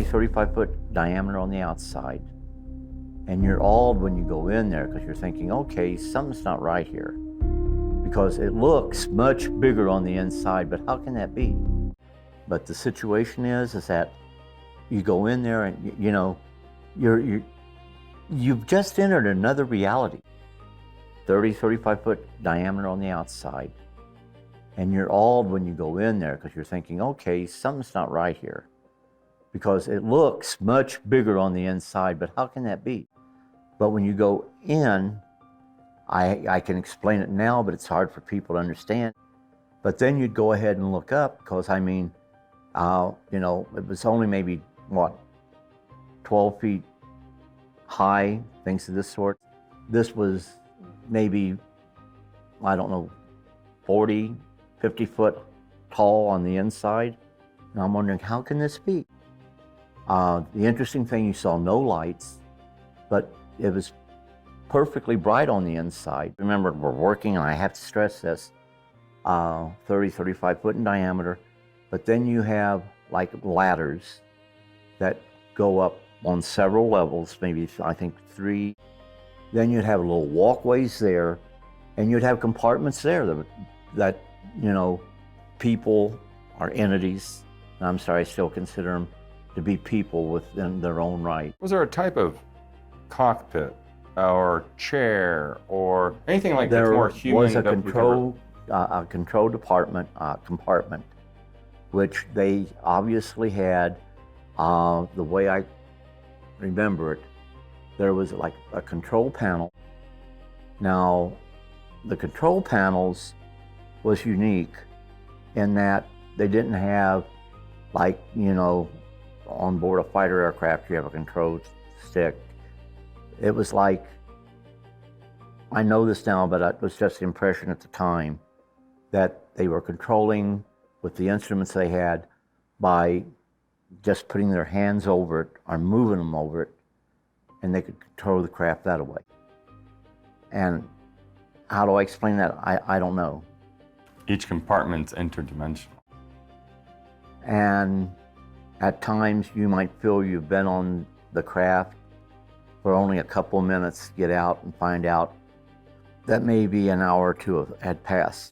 35 foot diameter on the outside. And you're awed when you go in there because you're thinking, okay, something's not right here. Because it looks much bigger on the inside, but how can that be? But the situation is that you go in there and you've just entered another reality. 35 foot diameter on the outside. And you're awed when you go in there because you're thinking, okay, something's not right here. Because it looks much bigger on the inside, but how can that be? But when you go in, I can explain it now, but it's hard for people to understand. But then you'd go ahead and look up because, it was only maybe, 12 feet high, things of this sort. This was maybe, 40, 50 foot tall on the inside. And I'm wondering, how can this be? The interesting thing, you saw no lights, but it was perfectly bright on the inside. Remember, we're working, and I have to stress this, 35 foot in diameter, but then you have like ladders that go up on several levels, maybe I think 3. Then you'd have little walkways there, and you'd have compartments there that people or entities, and I'm sorry, I still consider them to be people within their own right. Was there a type of cockpit or chair or anything like that more human? There was a control compartment, which they obviously had, the way I remember it, there was like a control panel. Now, the control panels was unique in that they didn't have, on board a fighter aircraft, you have a control stick. It was like, I know this now, but it was just the impression at the time that they were controlling with the instruments they had by just putting their hands over it or moving them over it, and they could control the craft that way. And how do I explain that? I don't know. Each compartment's interdimensional. And at times you might feel you've been on the craft for only a couple of minutes, get out and find out that maybe an hour or two had passed.